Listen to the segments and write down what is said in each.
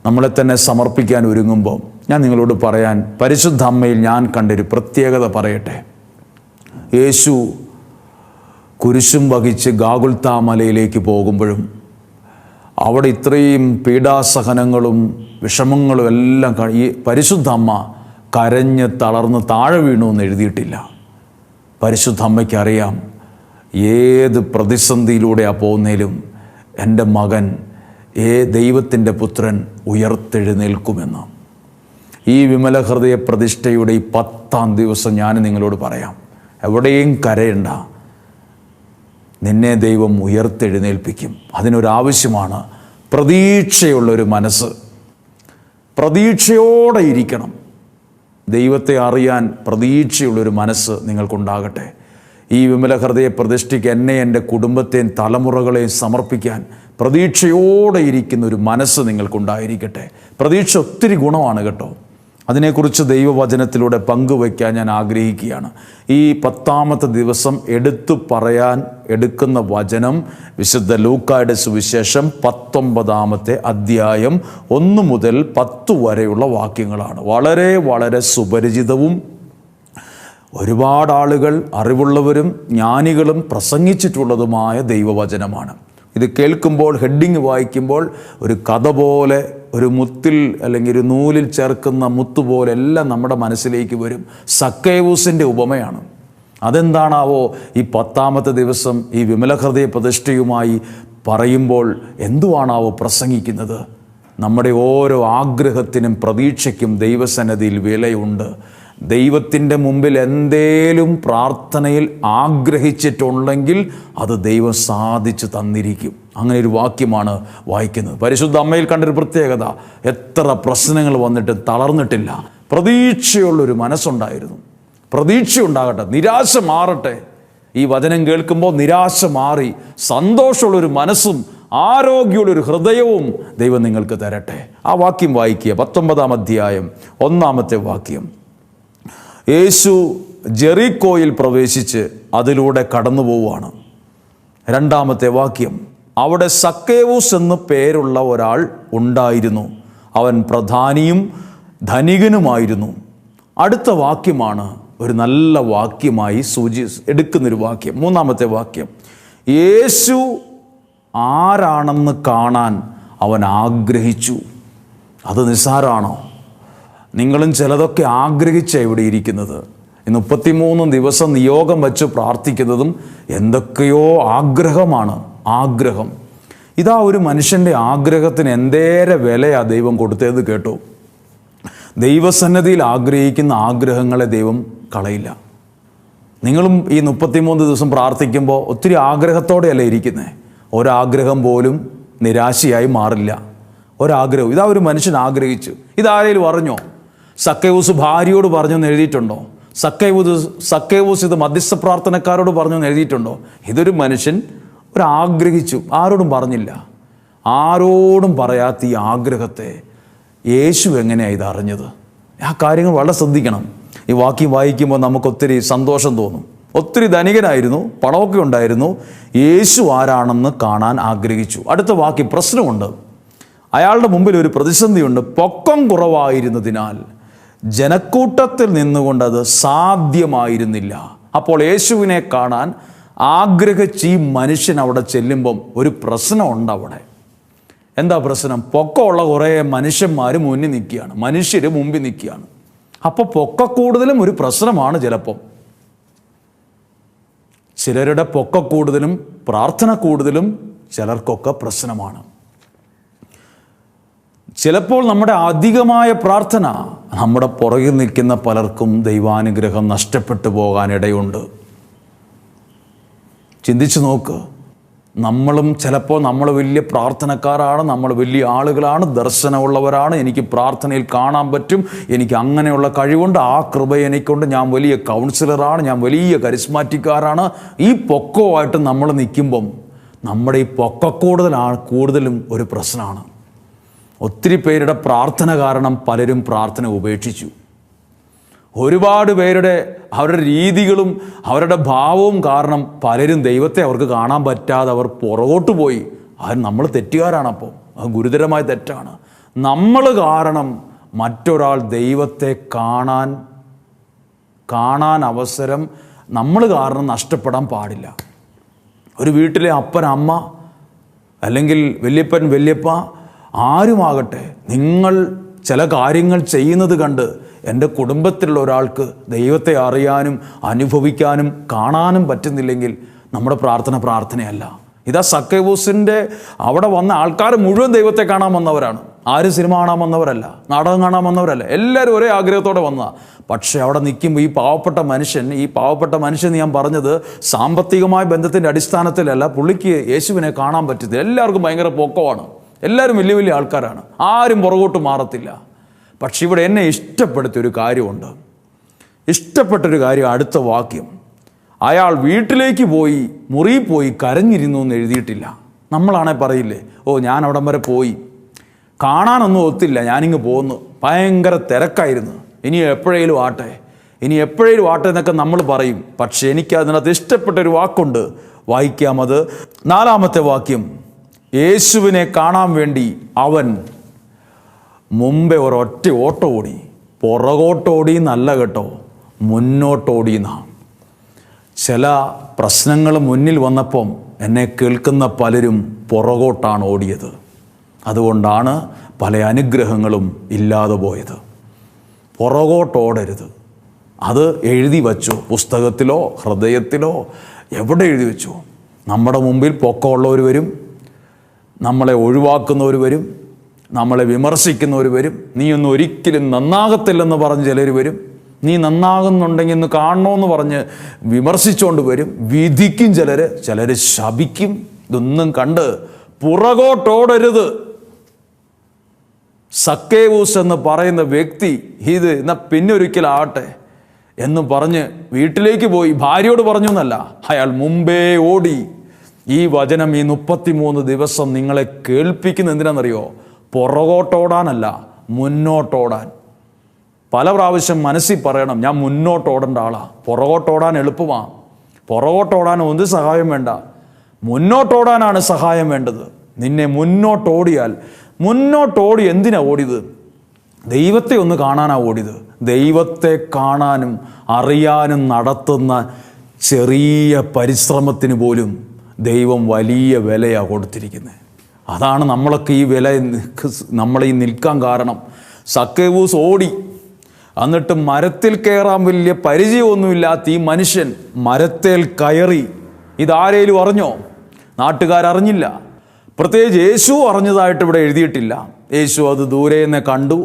നമ്മളെ തന്നെ സമർപ്പിക്കാൻ ഒരുങ്ങുമ്പോൾ ഞാൻ നിങ്ങളോട് പറയാൻ പരിശുദ്ധ അമ്മയിൽ ഞാൻ കണ്ടൊരു പ്രത്യേകത പറയട്ടെ. യേശു കുരിശും വഹിച്ച് ഗാഗുൽത്താ മലയിലേക്ക് പോകുമ്പോഴും അവിടെ ഇത്രയും പീഡാസഹനങ്ങളും വിഷമങ്ങളും എല്ലാം ഈ പരിശുദ്ധ അമ്മ കരഞ്ഞ് തളർന്ന് താഴെ വീണു എന്ന് എഴുതിയിട്ടില്ല. പരിശുദ്ധ അമ്മയ്ക്കറിയാം ഏത് പ്രതിസന്ധിയിലൂടെയാണ് പോകുന്നതിലും എൻ്റെ മകൻ ദൈവത്തിൻ്റെ പുത്രൻ ഉയർത്തെഴുന്നേൽക്കുമെന്ന്. ഈ വിമല ഹൃദയ പ്രതിഷ്ഠയുടെ ഈ 10-ാം ദിവസം ഞാൻ നിങ്ങളോട് പറയാം, എവിടെയും കരയണ്ട, നിന്നെ ദൈവം ഉയർത്തെഴുന്നേൽപ്പിക്കും. അതിനൊരാവശ്യമാണ് പ്രതീക്ഷയുള്ളൊരു മനസ്സ്. പ്രതീക്ഷയോടെ ഇരിക്കണം. ദൈവത്തെ അറിയാൻ പ്രതീക്ഷയുള്ളൊരു മനസ്സ് നിങ്ങൾക്കുണ്ടാകട്ടെ. ഈ വിമല ഹൃദയ പ്രതിഷ്ഠയ്ക്ക് എന്നെ, എൻ്റെ കുടുംബത്തെയും തലമുറകളെയും സമർപ്പിക്കാൻ പ്രതീക്ഷയോടെ ഇരിക്കുന്നൊരു മനസ്സ് നിങ്ങൾക്കുണ്ടായിരിക്കട്ടെ. പ്രതീക്ഷ ഒത്തിരി ഗുണമാണ് കേട്ടോ. അതിനെക്കുറിച്ച് ദൈവവചനത്തിലൂടെ പങ്കുവയ്ക്കാൻ ഞാൻ ആഗ്രഹിക്കുകയാണ്. ഈ 10-ാമത്തെ ദിവസം പറയാൻ എടുക്കുന്ന വചനം വിശുദ്ധ ലൂക്കായുടെ സുവിശേഷം 19-ാമത്തെ അധ്യായം 1 മുതൽ 10 വരെയുള്ള വാക്യങ്ങളാണ്. വളരെ വളരെ സുപരിചിതവും ഒരുപാട് ആളുകൾ, അറിവുള്ളവരും ജ്ഞാനികളും പ്രസംഗിച്ചിട്ടുള്ളതുമായ ദൈവവചനമാണ്. ഇത് കേൾക്കുമ്പോൾ, ഹെഡിങ് വായിക്കുമ്പോൾ ഒരു കഥ പോലെ, ഒരു മുത്തിൽ അല്ലെങ്കിൽ ഒരു നൂലിൽ ചേർക്കുന്ന മുത്തുപോലെ എല്ലാം നമ്മുടെ മനസ്സിലേക്ക് വരും. സക്കേവൂസിൻ്റെ ഉപമയാണ്. അതെന്താണാവോ ഈ 10-ാമത്തെ ദിവസം ഈ വിമല ഹൃദയ പ്രതിഷ്ഠയുമായി പറയുമ്പോൾ എന്തുവാണാവോ പ്രസംഗിക്കുന്നത്? നമ്മുടെ ഓരോ ആഗ്രഹത്തിനും പ്രതീക്ഷയ്ക്കും ദൈവസന്നിധിയിൽ വിലയുണ്ട്. ദൈവത്തിൻ്റെ മുമ്പിൽ എന്തേലും പ്രാർത്ഥനയിൽ ആഗ്രഹിച്ചിട്ടുണ്ടെങ്കിൽ അത് ദൈവം സാധിച്ചു തന്നിരിക്കും. അങ്ങനെ ഒരു വാക്യമാണ് വായിക്കുന്നത്. പരിശുദ്ധ അമ്മയിൽ കണ്ടൊരു പ്രത്യേകത, എത്ര പ്രശ്നങ്ങൾ വന്നിട്ടും തളർന്നിട്ടില്ല. പ്രതീക്ഷയുള്ളൊരു മനസ്സുണ്ടായിരുന്നു. പ്രതീക്ഷ ഉണ്ടാകട്ടെ, നിരാശ മാറട്ടെ. ഈ വചനം കേൾക്കുമ്പോൾ നിരാശ മാറി സന്തോഷമുള്ളൊരു മനസ്സും ആരോഗ്യമുള്ളൊരു ഹൃദയവും ദൈവം നിങ്ങൾക്ക് തരട്ടെ. ആ വാക്യം വായിക്കുക. 19-ാം അധ്യായം 1-ാമത്തെ വാക്യം. യേശു ജെറിക്കോയിൽ പ്രവേശിച്ച് അതിലൂടെ കടന്നു പോവുകയാണ്. 2-ാമത്തെ വാക്യം. അവിടെ സക്കേവൂസ് എന്ന് പേരുള്ള ഒരാൾ ഉണ്ടായിരുന്നു. അവൻ പ്രധാനിയും ധനികനുമായിരുന്നു. അടുത്ത വാക്യമാണ് ഒരു നല്ല വാക്യമായി എടുക്കുന്നൊരു വാക്യം. 3-ാമത്തെ വാക്യം. യേശു ആരാണെന്ന് കാണാൻ അവൻ ആഗ്രഹിച്ചു. അത് നിസ്സാരമാണോ? നിങ്ങളും ചിലതൊക്കെ ആഗ്രഹിച്ച ഇവിടെ ഇരിക്കുന്നത്. 33 ദിവസം നിയോഗം വച്ച് പ്രാർത്ഥിക്കുന്നതും എന്തൊക്കെയോ ആഗ്രഹമാണ്. ആഗ്രഹം. ഇതാ ഒരു മനുഷ്യൻ്റെ ആഗ്രഹത്തിന് എന്തേരെ വിലയാണ് ദൈവം കൊടുത്തത് കേട്ടോ. ദൈവസന്നിധിയിൽ ആഗ്രഹിക്കുന്ന ആഗ്രഹങ്ങളെ ദൈവം കളയില്ല. നിങ്ങളും ഈ 33 ദിവസം പ്രാർത്ഥിക്കുമ്പോൾ ഒത്തിരി ആഗ്രഹത്തോടെയല്ല ഇരിക്കുന്നത്. ഒരാഗ്രഹം പോലും നിരാശയായി മാറില്ല. ഒരാഗ്രഹം. ഇതാ ഒരു മനുഷ്യൻ ആഗ്രഹിച്ചു. ഇതാരേലും അറിഞ്ഞോ? സക്കേവൂസ് ഭാര്യയോട് പറഞ്ഞെന്ന് എഴുതിയിട്ടുണ്ടോ? സക്കേവൂസ് ഇത് മധ്യസ്ഥ പ്രാർത്ഥനക്കാരോട് പറഞ്ഞെന്ന് എഴുതിയിട്ടുണ്ടോ? ഇതൊരു മനുഷ്യൻ ആഗ്രഹിച്ചു, ആരോടും പറഞ്ഞില്ല. ആരോടും പറയാത്ത ഈ ആഗ്രഹത്തെ യേശു എങ്ങനെയാണ് ഇത് അറിഞ്ഞത്? ആ കാര്യങ്ങൾ വളരെ ശ്രദ്ധിക്കണം. ഈ വാക്യം വായിക്കുമ്പോൾ നമുക്കൊത്തിരി സന്തോഷം തോന്നും. ഒത്തിരി ധനികനായിരുന്നു, പണമൊക്കെ ഉണ്ടായിരുന്നു. യേശു ആരാണെന്ന് കാണാൻ ആഗ്രഹിച്ചു. അടുത്ത വാക്യം പ്രശ്നമുണ്ട്. അയാളുടെ മുമ്പിൽ ഒരു പ്രതിസന്ധിയുണ്ട്. പൊക്കം കുറവായിരുന്നതിനാൽ ജനക്കൂട്ടത്തിൽ നിന്നുകൊണ്ടത് സാധ്യമായിരുന്നില്ല. അപ്പോൾ യേശുവിനെ കാണാൻ ആഗ്രഹിച്ച് ഈ മനുഷ്യൻ അവിടെ ചെല്ലുമ്പം ഒരു പ്രശ്നമുണ്ട് അവിടെ. എന്താ പ്രശ്നം? പൊക്കമുള്ള കുറേ മനുഷ്യന്മാർ മുന്നിൽ നിൽക്കുകയാണ്, മനുഷ്യർ മുമ്പിൽ നിൽക്കുകയാണ്. അപ്പോൾ പൊക്ക കൂടുതലും ഒരു പ്രശ്നമാണ്. ചിലരുടെ പൊക്ക കൂടുതലും പ്രാർത്ഥന കൂടുതലും ചിലർക്കൊക്കെ പ്രശ്നമാണ്. ചിലപ്പോൾ നമ്മുടെ അധികമായ പ്രാർത്ഥന നമ്മുടെ പുറകിൽ നിൽക്കുന്ന പലർക്കും ദൈവാനുഗ്രഹം നഷ്ടപ്പെട്ടു പോകാനിടയുണ്ട്. ചിന്തിച്ചു നോക്ക്. നമ്മളും ചിലപ്പോൾ നമ്മൾ വലിയ പ്രാർത്ഥനക്കാരാണ്, നമ്മൾ വലിയ ആളുകളാണ്, ദർശനമുള്ളവരാണ്, എനിക്ക് പ്രാർത്ഥനയിൽ കാണാൻ പറ്റും, എനിക്ക് അങ്ങനെയുള്ള കഴിവുണ്ട്, ആ കൃപ എനിക്കുണ്ട്, ഞാൻ വലിയ കൗൺസിലറാണ്, ഞാൻ വലിയ കരിസ്മാറ്റിക്കാരാണ്. ഈ പൊക്കവുമായിട്ട് നമ്മൾ നിൽക്കുമ്പം നമ്മുടെ ഈ കൂടുതലും ഒരു പ്രശ്നമാണ്. ഒത്തിരി പേരുടെ പ്രാർത്ഥന കാരണം പലരും പ്രാർത്ഥന ഉപേക്ഷിച്ചു. ഒരുപാട് പേരുടെ അവരുടെ രീതികളും അവരുടെ ഭാവവും കാരണം പലരും ദൈവത്തെ അവർക്ക് കാണാൻ പറ്റാതെ അവർ പുറകോട്ട് പോയി. അത് നമ്മൾ തെറ്റുകാരാണ്. അപ്പോൾ അത് ഗുരുതരമായ തെറ്റാണ്. നമ്മൾ കാരണം മറ്റൊരാൾ ദൈവത്തെ കാണാൻ അവസരം നമ്മൾ കാരണം നഷ്ടപ്പെടാൻ പാടില്ല. ഒരു വീട്ടിലെ അപ്പൻ, അമ്മ, അല്ലെങ്കിൽ വല്യപ്പൻ, വല്യപ്പ, ആരുമാകട്ടെ, നിങ്ങൾ ചില കാര്യങ്ങൾ ചെയ്യുന്നത് കണ്ട് എൻ്റെ കുടുംബത്തിലുള്ള ഒരാൾക്ക് ദൈവത്തെ അറിയാനും അനുഭവിക്കാനും കാണാനും പറ്റുന്നില്ലെങ്കിൽ നമ്മുടെ പ്രാർത്ഥനയല്ല. ഇതാ സക്കേവൂസിൻ്റെ അവിടെ വന്ന ആൾക്കാർ മുഴുവൻ ദൈവത്തെ കാണാൻ വന്നവരാണ്. ആരും സിനിമ കാണാൻ വന്നവരല്ല, നാടകം കാണാൻ വന്നവരല്ല. എല്ലാവരും ഒരേ ആഗ്രഹത്തോടെ വന്നതാണ്. പക്ഷേ അവിടെ നിൽക്കുമ്പോൾ ഈ പാവപ്പെട്ട മനുഷ്യൻ ഞാൻ പറഞ്ഞത് സാമ്പത്തികമായ ബന്ധത്തിൻ്റെ അടിസ്ഥാനത്തിലല്ല. പുള്ളിക്ക് യേശുവിനെ കാണാൻ പറ്റത്തില്ല. എല്ലാവർക്കും ഭയങ്കര പൊക്കമാണ്, എല്ലാവരും വലിയ വലിയ ആൾക്കാരാണ്, ആരും പുറകോട്ട് മാറത്തില്ല. പക്ഷെ ഇവിടെ എന്നെ ഇഷ്ടപ്പെട്ടൊരു കാര്യമുണ്ട്. ഇഷ്ടപ്പെട്ടൊരു കാര്യം അടുത്ത വാക്യം, അയാൾ വീട്ടിലേക്ക് പോയി മുറിയിൽ പോയി കരഞ്ഞിരുന്നു എന്ന് എഴുതിയിട്ടില്ല. നമ്മളാണെ പറയില്ലേ, ഓ ഞാൻ അവിടം വരെ പോയി, കാണാനൊന്നും ഒത്തില്ല, ഞാനിങ്ങ് പോന്നു, ഭയങ്കര തിരക്കായിരുന്നു, ഇനി എപ്പോഴേലും ആട്ടെ എന്നൊക്കെ നമ്മൾ പറയും. പക്ഷെ എനിക്ക് അതിനകത്ത് ഇഷ്ടപ്പെട്ടൊരു വാക്കുണ്ട്, വായിക്കാം. അത് 4-ാമത്തെ വാക്യം. യേശുവിനെ കാണാൻ വേണ്ടി അവൻ മുമ്പേ ഒരൊറ്റ ഓട്ടം ഓടി. പുറകോട്ടോടിയെന്നല്ല കേട്ടോ, മുന്നോട്ടോടിയെന്നാണ്. ചില പ്രശ്നങ്ങൾ മുന്നിൽ വന്നപ്പം എന്നെ കേൾക്കുന്ന പലരും പുറകോട്ടാണ് ഓടിയത്. അതുകൊണ്ടാണ് പല അനുഗ്രഹങ്ങളും ഇല്ലാതെ പോയത്. പുറകോട്ടോടരുത്. അത് എഴുതി വച്ചു, പുസ്തകത്തിലോ ഹൃദയത്തിലോ എവിടെ എഴുതി വെച്ചു. നമ്മുടെ മുമ്പിൽ പൊക്കമുള്ളവർ വരും, നമ്മളെ ഒഴിവാക്കുന്നവർ വരും, നമ്മളെ വിമർശിക്കുന്നവർ വരും. നീ ഒന്നും ഒരിക്കലും നന്നാകത്തില്ലെന്ന് പറഞ്ഞ് ചിലർ വരും. നീ നന്നാകുന്നുണ്ടെങ്കിൽ ഒന്ന് കാണണമെന്ന് പറഞ്ഞ് വിമർശിച്ചുകൊണ്ട് വരും, വിധിക്കും. ചിലർ ശപിക്കും. ഇതൊന്നും കണ്ട് പുറകോട്ടോടരുത്. സക്കേവൂസ് എന്ന് പറയുന്ന വ്യക്തി ഇത് എന്നാൽ പിന്നൊരിക്കലാവട്ടെ എന്ന് പറഞ്ഞ് വീട്ടിലേക്ക് പോയി. ഭാര്യയോട് പറഞ്ഞു എന്നല്ല, അയാൾ മുമ്പേ ഓടി. ഈ വചനം ഈ 33 ദിവസം നിങ്ങളെ കേൾപ്പിക്കുന്ന എന്തിനാണെന്നറിയോ? പുറകോട്ടോടാനല്ല, മുന്നോട്ടോടാൻ. പല പ്രാവശ്യം മനസ്സിൽ പറയണം, ഞാൻ മുന്നോട്ടോടേണ്ട ആളാണ്. പുറകോട്ടോടാൻ എളുപ്പമാണ്. പുറകോട്ടോടാൻ ഒന്നും സഹായം വേണ്ട, മുന്നോട്ടോടാനാണ് സഹായം വേണ്ടത്. നിന്നെ മുന്നോട്ടോടി എന്തിനാ ഓടിയത്? ദൈവത്തെ ഒന്ന് കാണാനാണ് ഓടിയത്. ദൈവത്തെ കാണാനും അറിയാനും നടത്തുന്ന ചെറിയ പരിശ്രമത്തിന് പോലും ദൈവം വലിയ വിലയാണ് കൊടുത്തിരിക്കുന്നത്. അതാണ് നമ്മളൊക്കെ ഈ വില നമ്മളീ നിൽക്കാൻ കാരണം. സക്കേവൂസ് ഓടി, എന്നിട്ട് മരത്തിൽ കയറാൻ വലിയ പരിചയമൊന്നുമില്ലാത്ത ഈ മനുഷ്യൻ മരത്തേൽ കയറി. ഇതാരേലും അറിഞ്ഞോ? നാട്ടുകാരറിഞ്ഞില്ല. പ്രത്യേകിച്ച് യേശു അറിഞ്ഞതായിട്ട് ഇവിടെ എഴുതിയിട്ടില്ല. യേശു അത് ദൂരെ നിന്ന് കണ്ടു,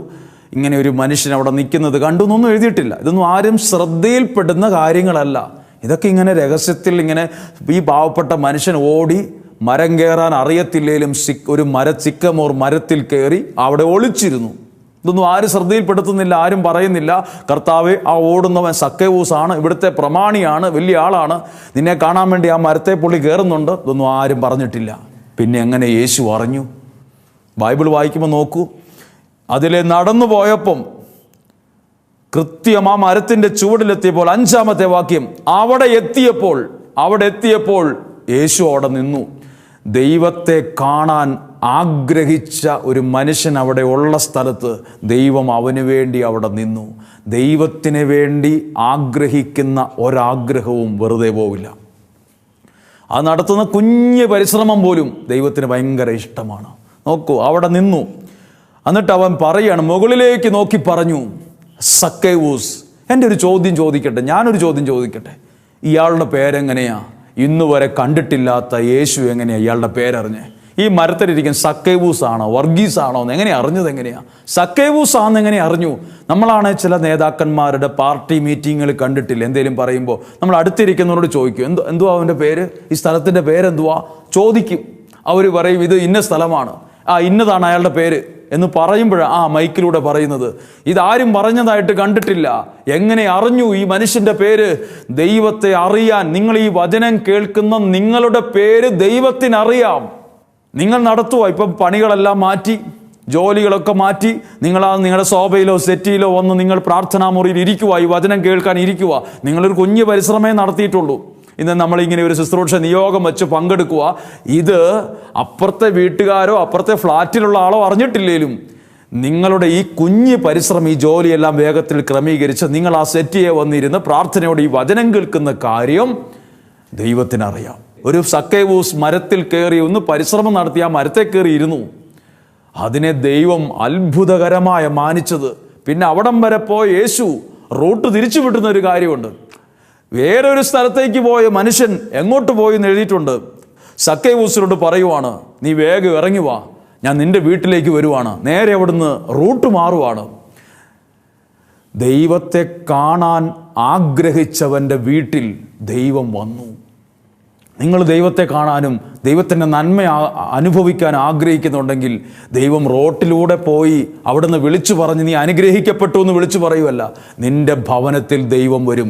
ഇങ്ങനെ ഒരു മനുഷ്യൻ അവിടെ നിൽക്കുന്നത് കണ്ടു എന്നൊന്നും എഴുതിയിട്ടില്ല. ഇതൊന്നും ആരും ശ്രദ്ധയിൽപ്പെടുന്ന കാര്യങ്ങളല്ല. ഇതൊക്കെ ഇങ്ങനെ രഹസ്യത്തിൽ ഇങ്ങനെ ഈ പാവപ്പെട്ട മനുഷ്യൻ ഓടി, മരം കയറാൻ അറിയത്തില്ലേലും ഒരു ചിക്കമോർ മരത്തിൽ കയറി അവിടെ ഒളിച്ചിരുന്നു. ഇതൊന്നും ആരും ശ്രദ്ധയിൽപ്പെടുത്തുന്നില്ല, ആരും പറയുന്നില്ല, കർത്താവേ ആ ഓടുന്നവൻ സക്കേവൂസാണ്, ഇവിടുത്തെ പ്രമാണിയാണ്, വലിയ ആളാണ്, നിന്നെ കാണാൻ വേണ്ടി ആ മരത്തെ പുള്ളി കയറുന്നുണ്ട്. ഇതൊന്നും ആരും പറഞ്ഞിട്ടില്ല. പിന്നെ എങ്ങനെ യേശു അറിഞ്ഞു? ബൈബിൾ വായിക്കുമ്പോൾ നോക്കൂ, അതിലെ നടന്നു പോയപ്പം കൃത്യം ആ മരത്തിൻ്റെ ചുവടിലെത്തിയപ്പോൾ 5-ാമത്തെ വാക്യം, അവിടെ എത്തിയപ്പോൾ യേശു അവിടെ നിന്നു. ദൈവത്തെ കാണാൻ ആഗ്രഹിച്ച ഒരു മനുഷ്യൻ അവിടെ ഉള്ള സ്ഥലത്ത് ദൈവം അവന് വേണ്ടി അവിടെ നിന്നു. ദൈവത്തിന് വേണ്ടി ആഗ്രഹിക്കുന്ന ഒരാഗ്രഹവും വെറുതെ പോവില്ല. അത് നടത്തുന്ന കുഞ്ഞ് പരിശ്രമം പോലും ദൈവത്തിന് ഭയങ്കര ഇഷ്ടമാണ്. നോക്കൂ, അവിടെ നിന്നു. എന്നിട്ട് അവൻ പറയാണ്, മുകളിലേക്ക് നോക്കി പറഞ്ഞു, സക്കേവൂസ്, എൻ്റെ ഒരു ചോദ്യം ചോദിക്കട്ടെ, ഞാനൊരു ചോദ്യം ചോദിക്കട്ടെ. ഇയാളുടെ പേരെങ്ങനെയാ? ഇന്നു വരെ കണ്ടിട്ടില്ലാത്ത യേശു എങ്ങനെയാ ഇയാളുടെ പേരറിഞ്ഞേ? ഈ മരത്തിലിരിക്കുന്ന സക്കേവൂസ് ആണോ വർഗീസ് ആണോ എന്ന് എങ്ങനെ അറിഞ്ഞത്? എങ്ങനെയാ സക്കേവൂസ് ആണെന്ന് എങ്ങനെ അറിഞ്ഞു? നമ്മളാണ് ചില നേതാക്കന്മാരുടെ പാർട്ടി മീറ്റിങ്ങുകൾ കണ്ടിട്ടില്ല, എന്തെങ്കിലും പറയുമ്പോൾ നമ്മൾ അടുത്തിരിക്കുന്നവരോട് ചോദിക്കും, എന്തുവാ അവൻ്റെ പേര്, ഈ സ്ഥലത്തിൻ്റെ പേരെന്തുവാ ചോദിക്കും. അവർ പറയും ഇത് ഇന്ന സ്ഥലമാണ്, ഇന്നതാണ് അയാളുടെ പേര് എന്ന് പറയുമ്പോഴാണ് മൈക്കിലൂടെ പറയുന്നത്. ഇതാരും പറഞ്ഞതായിട്ട് കണ്ടിട്ടില്ല. എങ്ങനെ അറിഞ്ഞു ഈ മനുഷ്യൻ്റെ പേര്? ദൈവത്തെ അറിയാൻ, നിങ്ങൾ ഈ വചനം കേൾക്കുന്ന നിങ്ങളുടെ പേര് ദൈവത്തിനറിയാം. നിങ്ങൾ നടത്തുക, ഇപ്പം പണികളെല്ലാം മാറ്റി, ജോലികളൊക്കെ മാറ്റി, നിങ്ങളുടെ സോഫയിലോ സെറ്റിയിലോ വന്ന് നിങ്ങൾ പ്രാർത്ഥനാ മുറിയിൽ ഇരിക്കുക, ഈ വചനം കേൾക്കാൻ ഇരിക്കുക. നിങ്ങളൊരു കുഞ്ഞു പരിശ്രമമേ നടത്തിയിട്ടുള്ളൂ. ഇന്ന് നമ്മളിങ്ങനെ ഒരു ശുശ്രൂഷ നിയോഗം വെച്ച് പങ്കെടുക്കുക. ഇത് അപ്പുറത്തെ വീട്ടുകാരോ അപ്പുറത്തെ ഫ്ലാറ്റിലുള്ള ആളോ അറിഞ്ഞിട്ടില്ലേലും നിങ്ങളുടെ ഈ കുഞ്ഞ് പരിശ്രമം, ഈ ജോലിയെല്ലാം വേഗത്തിൽ ക്രമീകരിച്ച് നിങ്ങൾ ആ സെറ്റിയെ വന്നിരുന്ന് പ്രാർത്ഥനയോടെ ഈ വചനം കേൾക്കുന്ന കാര്യം ദൈവത്തിനറിയാം. ഒരു സക്കേവൂസ് മരത്തിൽ കയറി ഒന്ന് പരിശ്രമം നടത്തി ആ മരത്തെ കയറി ഇരുന്നു. അതിനെ ദൈവം അത്ഭുതകരമായ മാനിച്ചത്. പിന്നെ അവിടം വരെ പോയ യേശു റൂട്ട് തിരിച്ചു വിട്ടുന്ന ഒരു കാര്യമുണ്ട്. വേറൊരു സ്ഥലത്തേക്ക് പോയ മനുഷ്യൻ എങ്ങോട്ട് പോയി എന്ന് എഴുതിയിട്ടുണ്ട്. സക്കേവൂസിനോട് പറയുവാണ്, നീ വേഗം ഇറങ്ങി വാ, ഞാൻ നിന്റെ വീട്ടിലേക്ക് വരുവാണ്. നേരെ അവിടുന്ന് റൂട്ട് മാറുവാണ്. ദൈവത്തെ കാണാൻ ആഗ്രഹിച്ചവൻ്റെ വീട്ടിൽ ദൈവം വന്നു. നിങ്ങൾ ദൈവത്തെ കാണാനും ദൈവത്തിൻ്റെ നന്മ അനുഭവിക്കാൻ ആഗ്രഹിക്കുന്നുണ്ടെങ്കിൽ ദൈവം റോട്ടിലൂടെ പോയി അവിടുന്ന് വിളിച്ചു പറഞ്ഞ് നീ അനുഗ്രഹിക്കപ്പെട്ടു എന്ന് വിളിച്ചു പറയുമല്ല, നിന്റെ ഭവനത്തിൽ ദൈവം വരും.